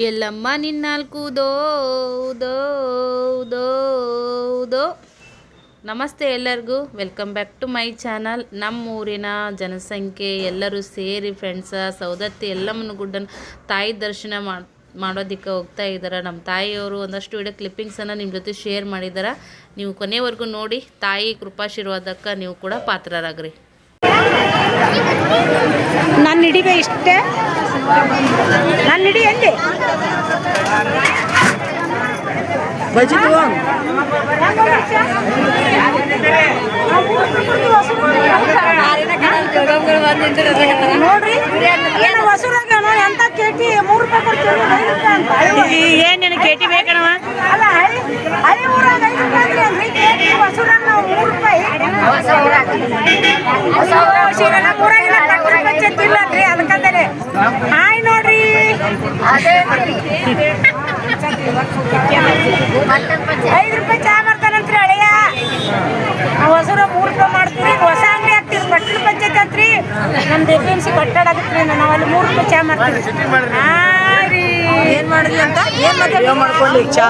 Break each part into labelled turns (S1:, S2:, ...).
S1: ಎಲ್ಲಮ್ಮ ನಿನ್ನಾಲ್ಕು ದೋ ದೋ ದೋ ದೋ. ನಮಸ್ತೆ ಎಲ್ಲರಿಗೂ, welcome back to my channel. ನಮ್ಮೂರಿನ ಜನಸಂಖ್ಯೆ ಎಲ್ಲರೂ ಸೇರಿ ಫ್ರೆಂಡ್ಸ ಸೌದತ್ತಿ ಎಲ್ಲಮ್ಮನ ಗುಡ್ಡನ ತಾಯಿ ದರ್ಶನ ಮಾಡೋದಕ್ಕೆ ಹೋಗ್ತಾ ಇದ್ದಾರೆ. ನಮ್ಮ ತಾಯಿಯವರು ಒಂದಷ್ಟು ವಿಡಿಯೋ ಕ್ಲಿಪ್ಪಿಂಗ್ಸನ್ನು ನಿಮ್ಮ ಜೊತೆ ಶೇರ್ ಮಾಡಿದ್ದಾರೆ. ನೀವು ಕೊನೆವರೆಗೂ ನೋಡಿ ತಾಯಿ ಕೃಪಾಶೀರ್ವಾದಕ್ಕೆ ನೀವು ಕೂಡ ಪಾತ್ರರಾಗ್ರಿ.
S2: ನನ್ನ ಹಿಡಿಗೆ ಇಷ್ಟೇ, ನನ್ನ ಹಿಡಿ ಎಲ್ಲಿ ಬಜಿ ನೋಡ್ರಿ ಏನು ಹೊಸರಾಗ ಎಂತ ಕೇಟಿ 3 ರೂಪಾಯಿ ಕೊಡ್ತೀವಿ. ಏನೇನು ಕೇಟಿ ಬೇಕಣವ? ಅಲ್ಲ ಹಳಿ ಊರಾಗ 5 ರೂಪಾಯಿ ಅಂದ್ರಿ, ಕೇಟಿ ಹೊಸರಾಗ ನಾವು 3 ರೂಪಾಯಿ ತಿನ್ನಲ್ರಿ, ಅದಕ್ಕಂತಾನೆ ಹಾಯ್ ನೋಡ್ರಿ. 5 ರೂಪಾಯಿ ಚಾ ಮಾಡ್ತಾನಂತ್ರಿ ಹಳೆಯ. ಹೊಸರ 3 ರೂಪಾಯಿ ಮಾಡ್ತೀವಿ. ಹೊಸ ಅಂಗಡಿ ಹಾಕ್ತೀವಿ, ಪಟ್ಟಣ ಪಂಚಾಯತ್ ಅಂತ್ರಿ. ನಮ್ದು APMC ಕಟ್ಟಡ ಆಗತ್ರಿ, ನಾವು ಅಲ್ಲಿ 3 ರೂಪಾಯಿ ಚಾ ಮಾಡ್ತೀವಿ. ಹಾಂ ರೀ, ಏನು ಮಾಡಿದ್ವಿ ಅಂತ ಏನು ಮಾಡ್ಕೊಳ್ಳಿ ಚಾ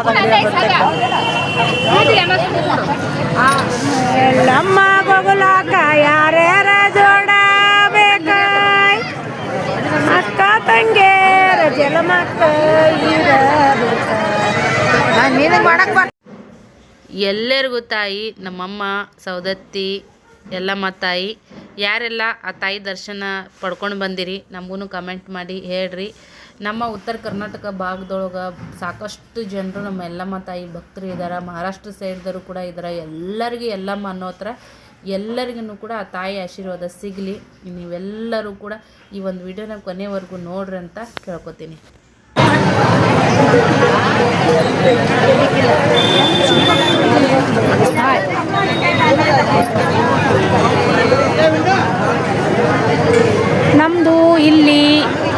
S2: ಎಲ್ಲಮ್ಮ ಬಗಲಾಕ ಯಾರ್ಯಾರ ಜೋಡಬೇಕ, ಅಕ್ಕ ತಂಗೇರ ಜಲಮಕ್ಕ
S1: ಎಲ್ಲರಿಗೂ ತಾಯಿ ನಮ್ಮಮ್ಮ ಸೌದತ್ತಿ ಎಲ್ಲಮ್ಮ ತಾಯಿ ಯಾರೆಲ್ಲ ಆ ತಾಯಿ ದರ್ಶನ ಪಡ್ಕೊಂಡು ಬಂದಿರಿ ನಮಗೂ ಕಮೆಂಟ್ ಮಾಡಿ ಹೇಳ್ರಿ. ನಮ್ಮ ಉತ್ತರ ಕರ್ನಾಟಕ ಭಾಗದೊಳಗೆ ಸಾಕಷ್ಟು ಜನರು ನಮ್ಮ ಎಲ್ಲಮ್ಮ ತಾಯಿ ಭಕ್ತರು ಇದ್ದಾರೆ. ಮಹಾರಾಷ್ಟ್ರ ಸೈಡ್ದವರು ಕೂಡ ಇದ್ದಾರೆ. ಎಲ್ಲರಿಗೂ ಎಲ್ಲಮ್ಮ ಅನ್ನೋ ಹತ್ರ ಎಲ್ಲರಿಗೂ ಕೂಡ ಆ ತಾಯಿ ಆಶೀರ್ವಾದ ಸಿಗಲಿ. ನೀವೆಲ್ಲರೂ ಕೂಡ ಈ ಒಂದು ವಿಡಿಯೋನ ಕೊನೆವರೆಗೂ ನೋಡ್ರಿ ಅಂತ ಕೇಳ್ಕೊತೀನಿ.
S2: ನಮ್ಮದು ಇಲ್ಲಿ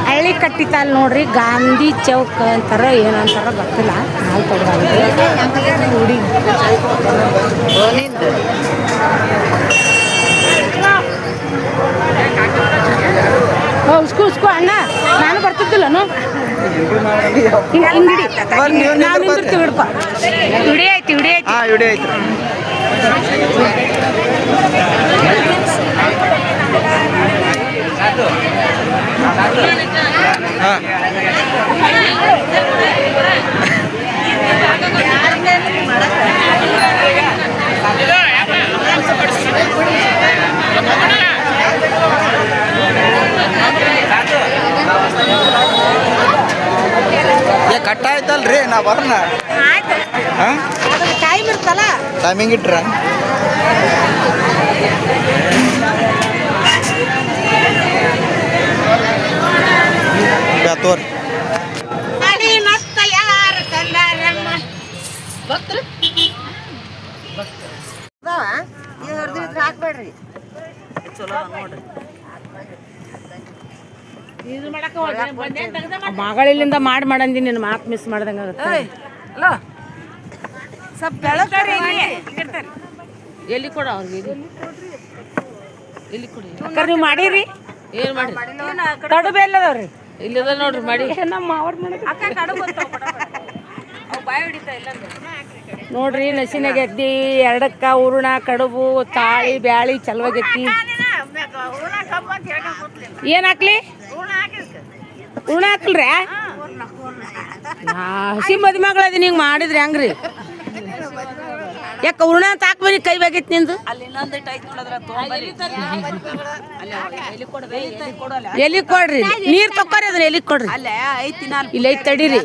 S2: ಹಳ್ಳಿ ಕಟ್ಟಿತಲ್ಲ ನೋಡ್ರಿ, ಗಾಂಧಿ ಚೌಕ್ ಅಂತಾರ ಏನಂತಾರ ಗೊತ್ತಿಲ್ಲ. ಹುಡಿ ಉಸ್ಕು ಅಣ್ಣ, ನಾನು ಬರ್ತಿದ್ದಿಲ್ಲನು ಹಿಂಗಿಡಿ ನಾವು ನಿಂದಿರ್ತೀವಿ. ಹಿಡ್ಕೊ, ವಿಡಿಯೋ ಐತಿ ವಿಡಿಯೋ ಐತಿ.
S3: ಕಟ್ಟ ಆಯ್ತಲ್ರಿ, ನಾ ಬರ್ನ
S2: ಟೈಮ್ ಇರ್ತಲ್ಲ,
S3: ಟೈಮಿಂಗ್ ಇಟ್ರ ತೋರ್
S2: ಹಾಕ್ಬೇಡ್ರಿ. ಮಗಳಿಂದ ಮಾಡಂದಿ ನಿನ್ನ ಮಾತು ಮಿಸ್ ಮಾಡ್ದಂಗ ಎಲ್ಲಿ ಕೊಡ ಅವ್ರಿಗೆ, ಎಲ್ಲಿ ಕೊಡಿ ಅಕ್ಕ. ನೀವು ಮಾಡೀರಿ? ಏನು ಮಾಡಿ ಕಡುಬು ಎಲ್ಲದವ್ರಿ? ಇಲ್ಲದ ನೋಡ್ರಿ ಮಾಡಿ. ನಮ್ಮ ಅವ್ರ ನೋಡ್ರಿ ನಸಿನಾಗ ಎದ್ದಿ ಎರಡಕ್ಕ ಹೂರ್ಣ ಕಡುಬು ತಾಳಿ ಬ್ಯಾಳಿ ಚಲವಾಗೈತಿ. ಏನ್ ಹಾಕ್ಲಿ? ಹೂರ್ಣ ಹಾಕಲ್ರಿ? ಹಸಿ ಮದುಮಗಳದಿ ಹಿಂಗೆ ಮಾಡಿದ್ರಿ ಹೆಂಗ್ರಿ? ಯಾಕ ಹೂರ್ಣ ಅಂತ ಹಾಕ್ಬರಿ, ಕೈ ಬಾಗೈತಿ ನಿಂದು. ಎಲ್ಲಿ ಕೊಡ್ರಿ? ನೀರ್ ತಕ್ಕೋರಿ, ಅದನ್ನ ಎಲ್ಲಿ ಕೊಡ್ರಿ? ಇಲ್ಲ ಐತಿ, ತಡೀರಿ.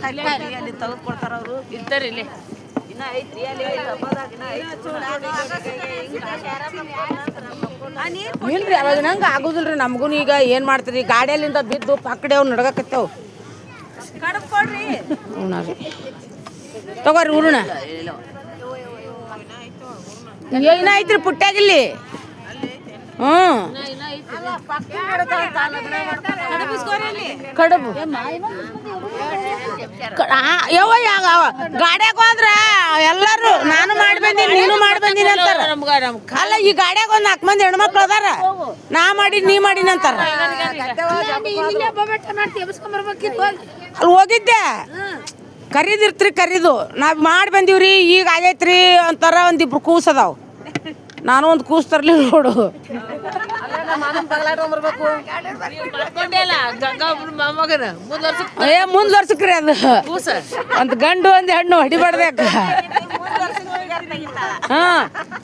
S2: ಇಲ್ರಿ ಅವಾಗ ನಂಗೆ ಆಗುದಿಲ್ರಿ. ನಮಗೂ ಈಗ ಏನು ಮಾಡ್ತೀರಿ, ಗಾಡಿಯಲ್ಲಿಂದ ಬಿದ್ದು ಪಕ್ಕಡೆ ಅವ್ನು ನಡ್ಗಕತ್ತೇವು. ತಗೋರಿ ಹೂರ್ಣ. ಏನಾಯ್ತ್ರಿ ಪುಟ್ಟಾಗಿಲ್ಲಿ? ಕಡುಬು ಯವ್ವ ಗಾಡ್ಯಾಗ ಹೋದ್ರ ಎಲ್ಲಾರು ನಾನು ಮಾಡಿ ಬಂದೀನಿ ನೀನು ಮಾಡಿ ಬಂದೀನಿ ಅಂತಾರ. ಅಲ್ಲ ಈ ಗಾಡ್ಯಾಗ ಒಂದ್ 4 ಮಂದಿ ಹೆಣ್ಮಕ್ಳು ಅದಾರ, ನಾ ಮಾಡಿ ನೀ ಮಾಡಿನ ಅಂತಾರ. ಅಲ್ಲಿ ಹೋಗಿದ್ದೆ ಕರಿದಿರ್ತ್ರಿ ಕರಿದು ನಾವು ಮಾಡಿ ಬಂದೀವ್ರಿ ಈಗ ಆಗೈತ್ರಿ ಅಂತಾರ ಒಂದಿಬ್ರು ಕೂಸದಾವ್ ನಾನು ಒಂದು ಕೂಸು ತರ್ಲಿ ನೋಡು ಮುಂದ್ ವರ್ಷಕ್ರಿ ಅದು ಒಂದು ಗಂಡು ಒಂದು ಹೆಣ್ಣು ಹೊಡಿಬಾರ್ದೆ ಅಕ್ಕ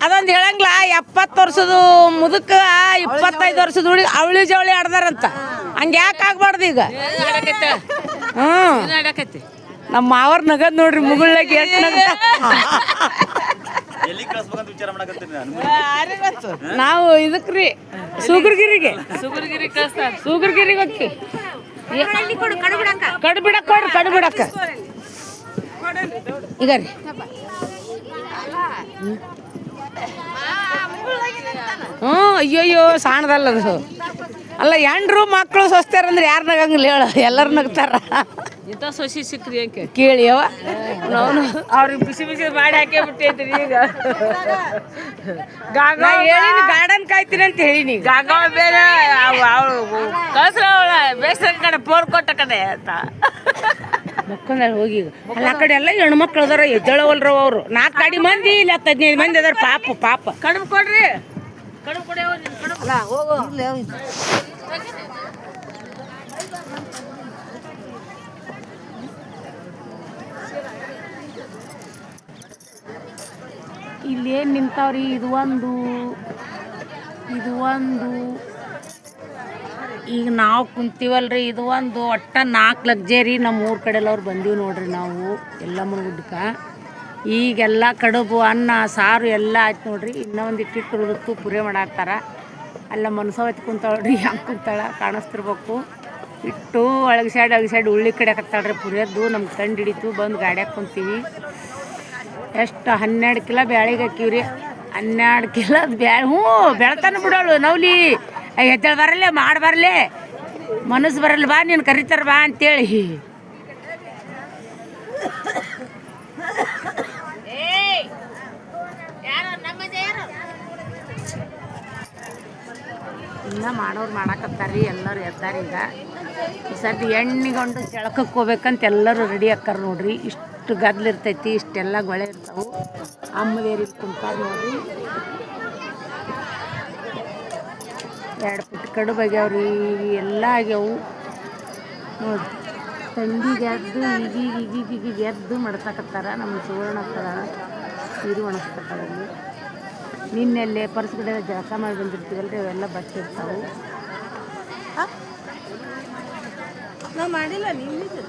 S2: ಅದೊಂದು ಹೇಳಂಗಿಲ್ಲ 70 ವರ್ಷದ ಮುದುಕ 25 ವರ್ಷದ ಹುಡುಗಿ ಅವಳಿ ಜವಳಿ ಆಡ್ದಾರಂತ ಹಂಗೆ ಯಾಕೆ ಆಗ್ಬಾರ್ದು ಈಗ ನಮ್ಮ ಮಾವರ್ ನಗದ್ ನೋಡ್ರಿ ಮುಗುಳ್ನಾಗ ಎಷ್ಟು ನಾವು ಇದಕ್ರಿ ಸುಗರ್ಗಿರಿಗೆ ಹೋಗಿ ಕಡು ಬಿಡಕ್ ಕೊಡ್ರಿ ಕಡು ಬಿಡಕ್ಕ ಈಗ ರೀ ಅಯ್ಯೋಯ್ಯೋ ಸಾಣದಲ್ಲದು ಅಲ್ಲ ಹೆಣ್ರು ಮಕ್ಕಳು ಸ್ವಸ್ತಾರಂದ್ರೆ ಯಾರು ನಗಂಗಿಲ್ಲ ಹೇಳ ಎಲ್ಲರೂ ನಗ್ತಾರ
S4: ಇಂಥ ಸೊಸಿ ಸಿಕ್ಕ್ರಿ ಅಂಕೆ
S2: ಕೇಳಿ ಅವ ನಾನು
S4: ಅವ್ರಿಗೆ ಬಿಸಿ ಬಿಸಿ ಮಾಡಿ ಹಾಕೇ ಬಿಟ್ಟೈತ್ರಿ ಈಗ
S2: ಹೇಳಿನಿ ಗಾರ್ಡನ್ ಕಾಯ್ತೀನಿ ಅಂತ ಹೇಳಿನಿ
S4: ಗಾಗ ಬೇರೆ ಕಳ್ಸ್ರ ಅವಳ ಬೇಸರ ಕಡೆ ಫೋನ್ ಕೊಟ್ಟ ಕಡೆ ಅಂತ
S2: ಮಕ್ಕಳ ಹೋಗಿ ಈಗ ಅಲ್ಲ ಆ ಕಡೆ ಎಲ್ಲ ಹೆಣ್ಮಕ್ಳು ಅದಾರ ಎದ್ದೇಳವಲ್ರವ ಅವರು 4 ಗಾಡಿ ಮಂದಿ ಇಲ್ಲ 15 ಮಂದಿ ಅದಾರ ಪಾಪ
S4: ಕಡಿಮೆ ಕೊಡ್ರಿ ಕಡಿಮೆ ಕೊಡಿ
S2: ಅಲ್ಲ ಹೋಗು ಇಲ್ಲಿ ಏನು ನಿಂತಾವ್ರಿ ಇದು ಒಂದು ಈಗ ನಾವು ಕುಂತೀವಲ್ರಿ ಇದು ಒಂದು ಒಟ್ಟ 4 ಲಗ್ಜರಿ ನಮ್ಮ ಊರ ಕಡೆಲ್ಲವ್ರು ಬಂದೀವಿ ನೋಡ್ರಿ ನಾವು ಎಲ್ಲಮ್ಮನ ಗುಡ್ಡಕ್ಕೆ ಈಗೆಲ್ಲ ಕಡುಬು ಅನ್ನ ಸಾರು ಎಲ್ಲ ಆಯ್ತು ನೋಡ್ರಿ ಇನ್ನೂ ಒಂದು ಇಟ್ಟಿಟ್ಟು ರುತ್ತು ಪುರಿ ಮಾಡಾಕ್ತಾರ ಅಲ್ಲ ಮನ್ಸವತ್ತು ಕುಂತಾಳ್ರಿ ಹಂಗೆ ಕುಂತಾಳ ಕಾಣಿಸ್ತಿರ್ಬೇಕು ಇಟ್ಟು ಒಳಗೆ ಸೈಡ್ ಉಳ್ಳಿ ಕಡೆ ಹಾಕತ್ತಾಳ್ರಿ ಪುರಿಯದ್ದು ನಮ್ಗೆ ತಂಡು ಹಿಡಿತು ಬಂದು ಗಾಡ್ಯಾಗ ಕುಂತೀವಿ ಎಷ್ಟು 12 ಕಿಲೋ ಬ್ಯಾಳಿಗೆ ಹಾಕಿವ್ರಿ 12 ಕಿಲೋದ ಬ್ಯಾಳೆ ಬೆಳ್ತಾನ ಬಿಡೋಳು ನವ್ಲಿ ಎದ್ದೇಳು ಬರಲ್ಲೇ ಮಾಡಿ ಬರಲೇ ಮನಸ್ಸು ಬರಲ್ಲ ಬಾ ನೀನು ಕರಿತಾರ ಬಾ ಅಂತೇಳಿ ಇನ್ನು ಮಾಡೋರು ಮಾಡಾಕತ್ತಾರ್ರಿ ಎಲ್ಲರೂ ಎದ್ದಾರ ಈಗ ಈ ಸರ್ತಿ ಎಣ್ಣಿಗೊಂಡು ಜಳಕಕ್ಕೆ ಹೋಗ್ಬೇಕಂತ ಎಲ್ಲರೂ ರೆಡಿ ಆಕ್ಕಾರ ನೋಡ್ರಿ ಇಷ್ಟು ಗದ್ಲಿರ್ತೈತಿ ಇಷ್ಟೆಲ್ಲ ಗೊಳೆ ಇರ್ತಾವೆ ಅಮ್ಮದೇರಿ ಕುಂತಾರ ನೋಡ್ರಿ 2 ಪುಟ್ಟ ಕಡುಬು ಆಗ್ಯಾವ್ರಿ ಎಲ್ಲ ಆಗ್ಯಾವು ನೋಡ್ರಿ ತಂದಿಗೆ ಎದ್ದು ಈಗೀಗ ಎದ್ದು ಮಡ್ಸಾಕತ್ತಾರ ನಮ್ಮ ಸುವರ್ಣ ಸೀರೆ ಒಣಸ್ಕತ್ತಾರಲ್ಲಿ ನಿನ್ನೆಲ್ಲೇ ಪರ್ಸ್ಗಡೆ ಜಳಕ ಮಾಡಿ ಬಂದಿರ್ತೀವಲ್ರಿ ಅವೆಲ್ಲ ಬಟ್ಟೆ ಇರ್ತಾವೆ ನಾವು ಮಾಡಿಲ್ಲ ನಿನ್ನೆ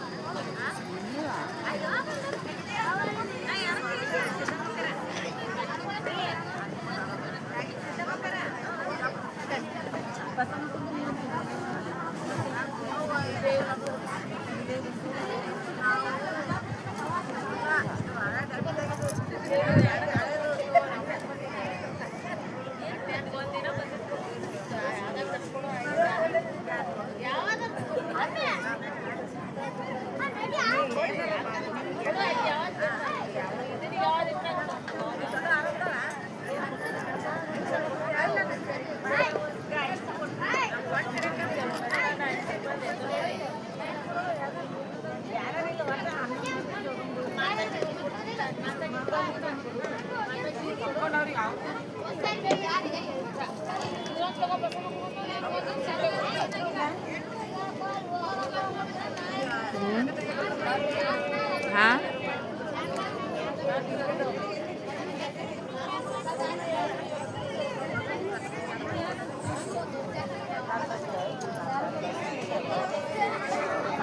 S2: ಹಾಂ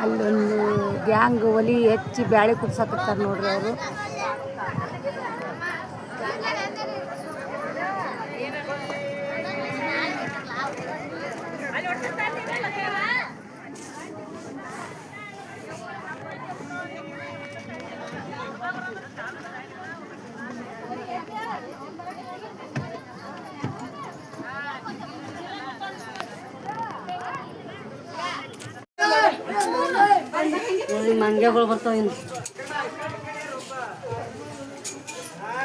S2: ಅಲ್ಲೊಂದು ಗ್ಯಾಂಗ್ ಒಲಿ ಹೆಚ್ಚಿ ಬ್ಯಾಳೆ ಕುಡ್ಸಕತ್ತಾರ ನೋಡ್ರಿ ಅವರು ಮಂಗ್ಯಗಳು ಬರ್ತಾವ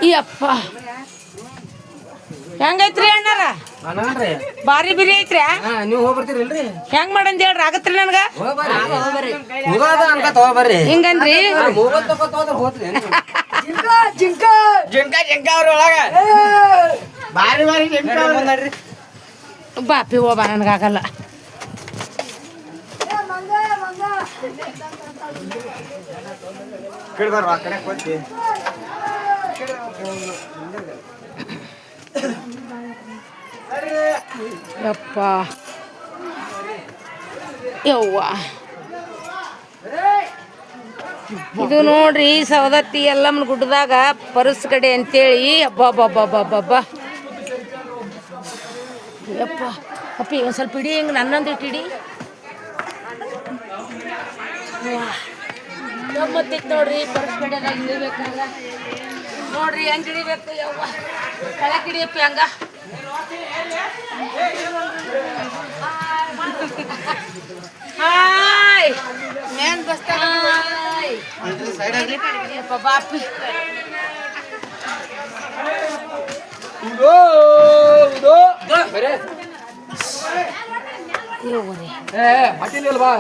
S2: ಈ ಅಪ್ಪ ಹೆಂಗೈತ್ರಿ ಅಣ್ಣಾರ ಬಾರಿ ಬಿರಿ ಐತ್ರಿ
S5: ನೀವು ಹೋಗ್ಬರ್ತೀರಿಲ್ರಿ
S2: ಹೆಂಗ್ ಮಾಡಂದ್ ಹೇಳ್ರಿ ಆಗತ್ರಿ ನನ್ಗ
S5: ತಗೋಬರ್ರಿ
S2: ಹಿಂಗನ್ರಿ
S5: ಮೊಬೈಲ್ ತಗೋದ್ರ ಹೋದ್ರಿ
S3: ಜಿಂಕ ಅವ್ರ ಒಳಗ ಬಾರಿ ಬಾರಿ ಜಿಂಕ ಬಂದ್ರಿ
S2: ಬಾಪಿ ಹೋಗ ನನಗಾಗಲ್ಲ
S3: ಕೇಳ್ಬಾರ ಆ ಕಡೆ ಕೊಡ್ತಿ
S2: ಯಪ್ಪ ಯವ್ವ ಇದು ನೋಡ್ರಿ ಸವದತ್ತಿ ಎಲ್ಲಮ್ಮನ ಗುಡ್ಡದಾಗ ಪರಸ್ ಕಡೆ ಅಂತೇಳಿ ಅಬ್ಬಬ್ಬಬ್ಬಬ್ಬಬ್ಬ ಯಪ್ಪ ಅಪ್ಪಿ ಒಂದು ಸ್ವಲ್ಪ ಇಡಿ ಹಿಂಗೆ ನನ್ನೊಂದು ಇಟ್ಟಿಡಿ ಗಮ್ಮತ್ತಿತ್ತು ನೋಡ್ರಿ ಪರಸ್ ಕಡೆದಾಗ ಇಳಿಬೇಕಾಗ ನೋಡ್ರಿ ಹೆಂಗೆ ಹಿಡಿಬೇಕು ಯವ್ವ ಕೆಳಗೆ ಹಿಡಿಯಪ್ಪಿ ಹಂಗ ಹಾಯ್ ಮೇನ್ ಬಸ್ ಬಾಪಿ
S5: ಮಟ್ಟಿಲ್ವಾ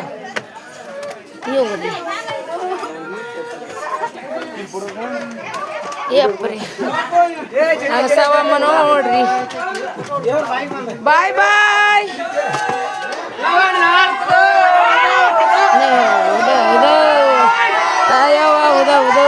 S2: ಏಪ್ರಿ ಅನಸವಮ್ಮ ನೋಡ್ರಿ ಬಾಯ್ ಬಾಯ್ ಹೌದು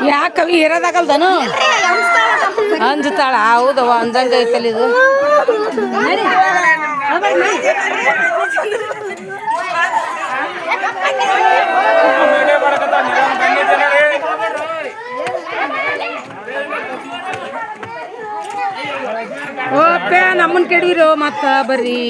S2: ಯಾಕವಿ ಇರೋದಾಗಲ್ದನು ಅಂಜುತ್ತಾಳ ಹೌದವ ಅಂದಂಗ ಐತಲ್ಲ ಇದು ಓಪೆ ನಮ್ಮನ್ ಕೆಡಿರೋ ಮತ್ತ ಬರ್ರಿ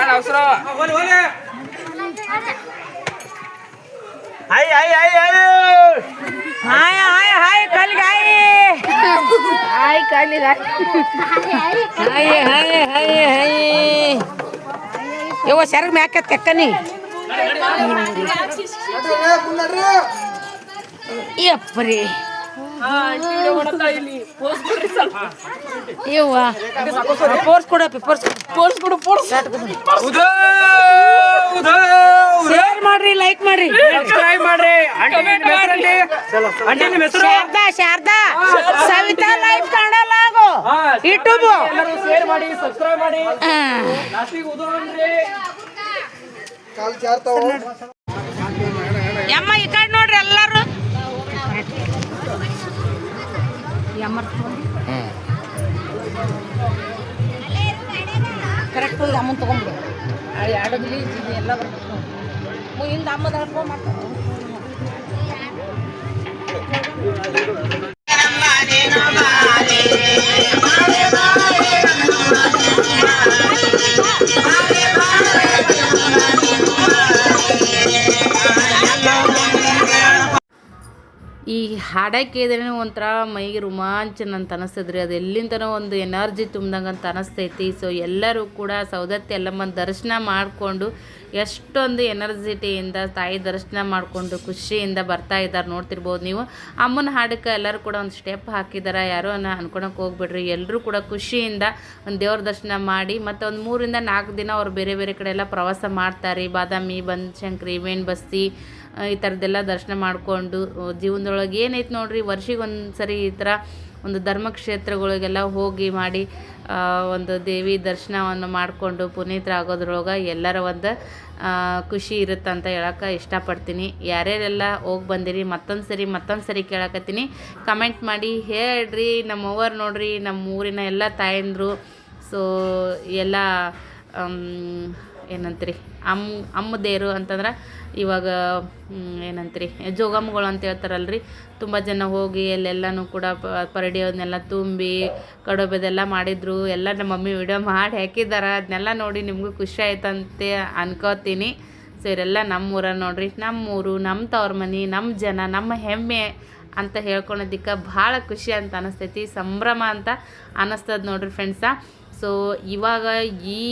S5: ಅವಸರ
S3: ಹಾಯ್ ಹಾಯ್ ಹಾಯ್ ಹಾಯ್
S2: ಹಾಯ್ ಹಾಯ್ ಹಾಯ್ ಕಲ್ಗಾಯಿ ಹಾಯ್ ಕಲ್ಗಾಯಿ ಹಾಯ್ ಹಾಯ್ ಹಾಯ್ ಹಾಯ್ ಯವ್ವ ಸೆರಗ್ ಮ್ಯಾಕ ತೆಕ್ಕನಿ ಯಪ್ಪ್ರಿ ಯವ್ವ ಪೋರ್ಸ್ ಕೊಡಪ್ಪಿ ಪೋರ್ಸ್ ಶೇರ್ ಮಾಡ್ರಿ ಲೈಕ್ ಮಾಡ್ರಿ
S5: ಸಬ್ಸ್ಕ್ರೈಬ್ ಮಾಡ್ರಿ
S2: Sharada Savita life Kannada logo YouTube
S5: share ಮಾಡಿ ಸಬ್ಸ್ಕ್ರೈಬ್ ಮಾಡಿ ಲಾಸ್ಟಿಗೆ ಉದೋನ್ರಿ
S3: ಕಾಲ್ ಜಾರ್ತಾವ
S2: ಯಮ್ಮ ಈ ಕಡೆ ನೋಡ್ರಿ ಎಲ್ಲಾರು ಕರೆಕ್ಟ್ ಅಮ್ಮನ್ ತಗೊಂಡ್ಬಿಡು ಆಡೋದ್ಲಿ ಎಲ್ಲ ಬರ್ತದೆ ಹಿಂದೆ ಅಮ್ಮದ ಹೇಳ್ಕೊಂಡು ಮಾಡ್ತಾರೆ
S1: ಈ ಹಾಡು ಕೇಳಿದ್ರೆ ಒಂಥರ ಮೈಗೆ ರೋಮಾಂಚನ ಅಂತ ಅನಿಸ್ತದ್ರಿ ಅದು ಎಲ್ಲಿಂದನೋ ಒಂದು ಎನರ್ಜಿ ತುಂಬ್ದಂಗೆ ಅಂತ ಅನಿಸ್ತೈತಿ. ಸೊ ಎಲ್ಲರೂ ಕೂಡ ಸೌದತ್ತಿ ಎಲ್ಲಮ್ಮನ ದರ್ಶನ ಮಾಡಿಕೊಂಡು ಎಷ್ಟೊಂದು ಎನರ್ಜಿಟಿಯಿಂದ ತಾಯಿ ದರ್ಶನ ಮಾಡಿಕೊಂಡು ಖುಷಿಯಿಂದ ಬರ್ತಾ ಇದ್ದಾರೆ ನೋಡ್ತಿರ್ಬೋದು ನೀವು. ಅಮ್ಮನ ಹಾಡಕ್ಕೆ ಎಲ್ಲರೂ ಕೂಡ ಒಂದು ಸ್ಟೆಪ್ ಹಾಕಿದ್ದಾರೆ, ಯಾರೋ ಅನ್ಕೊಳಕ್ಕೆ ಹೋಗ್ಬಿಡ್ರಿ. ಎಲ್ಲರೂ ಕೂಡ ಖುಷಿಯಿಂದ ಒಂದು ದೇವ್ರ ದರ್ಶನ ಮಾಡಿ ಮತ್ತು ಒಂದು 3 ರಿಂದ 4 ದಿನ ಅವ್ರು ಬೇರೆ ಬೇರೆ ಕಡೆ ಎಲ್ಲ ಪ್ರವಾಸ ಮಾಡ್ತಾರೆ. ಬಾದಾಮಿ, ಬನಶಂಕರಿ, ಮೇನ್ ಬಸ್ತಿ ಈ ಥರದ್ದೆಲ್ಲ ದರ್ಶನ ಮಾಡಿಕೊಂಡು ಜೀವನದೊಳಗೆ ಏನೈತೆ ನೋಡ್ರಿ, ವರ್ಷಿಗೆ ಒಂದು ಸರಿ ಈ ಥರ ಒಂದು ಧರ್ಮಕ್ಷೇತ್ರಗಳಿಗೆಲ್ಲ ಹೋಗಿ ಮಾಡಿ ಒಂದು ದೇವಿ ದರ್ಶನವನ್ನು ಮಾಡಿಕೊಂಡು ಪುನೀತರಾಗೋದ್ರೊಳಗೆ ಎಲ್ಲರ ಒಂದು ಖುಷಿ ಇರುತ್ತೆ ಅಂತ ಹೇಳೋಕೆ ಇಷ್ಟಪಡ್ತೀನಿ. ಯಾರ್ಯಾರೆಲ್ಲ ಹೋಗಿ ಬಂದಿರಿ ಮತ್ತೊಂದು ಸರಿ ಕೇಳಕತ್ತೀನಿ, ಕಮೆಂಟ್ ಮಾಡಿ ಹೇಳ್ರಿ. ನಮ್ಮವ್ವರು ನೋಡ್ರಿ, ನಮ್ಮ ಊರಿನ ಎಲ್ಲ ತಾಯಂದರು ಸೊ ಎಲ್ಲ ಏನಂತೀರಿ ಅಮ್ಮದೇರು ಅಂತಂದ್ರೆ ಇವಾಗ ಏನಂತೀರಿ ಜೋಗಮ್ಮಗಳು ಅಂತ ಹೇಳ್ತಾರಲ್ರಿ. ತುಂಬ ಜನ ಹೋಗಿ ಅಲ್ಲೆಲ್ಲನೂ ಕೂಡ ಪರಡಿಯವನ್ನೆಲ್ಲ ತುಂಬಿ ಕಡೋಬೆದೆಲ್ಲ ಮಾಡಿದ್ರು. ಎಲ್ಲ ನಮ್ಮ ಮಮ್ಮಿ ವಿಡಿಯೋ ಮಾಡಿ ಹಾಕಿದ್ದಾರೆ. ಅದನ್ನೆಲ್ಲ ನೋಡಿ ನಿಮಗೂ ಖುಷಿ ಆಯ್ತಂತೆ ಅನ್ಕೋತೀನಿ. ಸೊ ಇವರೆಲ್ಲ ನಮ್ಮೂರ ನೋಡ್ರಿ, ನಮ್ಮೂರು, ನಮ್ಮ ತವ್ರ ಮನೆ, ನಮ್ಮ ಜನ, ನಮ್ಮ ಹೆಮ್ಮೆ ಅಂತ ಹೇಳ್ಕೊಳೋದಕ್ಕೆ ಭಾಳ ಖುಷಿ ಅಂತ ಅನಿಸ್ತೈತಿ, ಸಂಭ್ರಮ ಅಂತ ಅನ್ನಿಸ್ತದೆ ನೋಡ್ರಿ ಫ್ರೆಂಡ್ಸ. ಸೊ ಇವಾಗ ಈ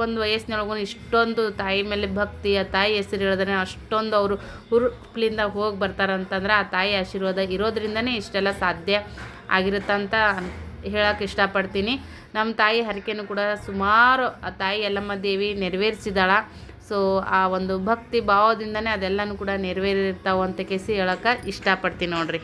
S1: ಒಂದು ವಯಸ್ಸಿನೊಳಗೂ ಇಷ್ಟೊಂದು ತಾಯಿ ಮೇಲೆ ಭಕ್ತಿ, ಆ ತಾಯಿ ಹೆಸರು ಹೇಳಿದ್ರೆ ಅಷ್ಟೊಂದು ಅವರು ಹುರುಪ್ಲಿಂದ ಹೋಗಿ ಬರ್ತಾರಂತಂದ್ರೆ ಆ ತಾಯಿ ಆಶೀರ್ವಾದ ಇರೋದ್ರಿಂದನೇ ಇಷ್ಟೆಲ್ಲ ಸಾಧ್ಯ ಆಗಿರುತ್ತಂತ ಹೇಳೋಕೆ ಇಷ್ಟಪಡ್ತೀನಿ. ನಮ್ಮ ತಾಯಿ ಹರಕೆನೂ ಕೂಡ ಸುಮಾರು ಆ ತಾಯಿ ಯಲ್ಲಮ್ಮ ದೇವಿ ನೆರವೇರಿಸಿದಾಳ. ಸೊ ಆ ಒಂದು ಭಕ್ತಿ ಭಾವದಿಂದನೇ ಅದೆಲ್ಲನೂ ಕೂಡ ನೆರವೇರಿರ್ತಾವೆ ಅಂತ ಕೇಸಿ ಹೇಳೋಕೆ ಇಷ್ಟಪಡ್ತೀನಿ ನೋಡ್ರಿ.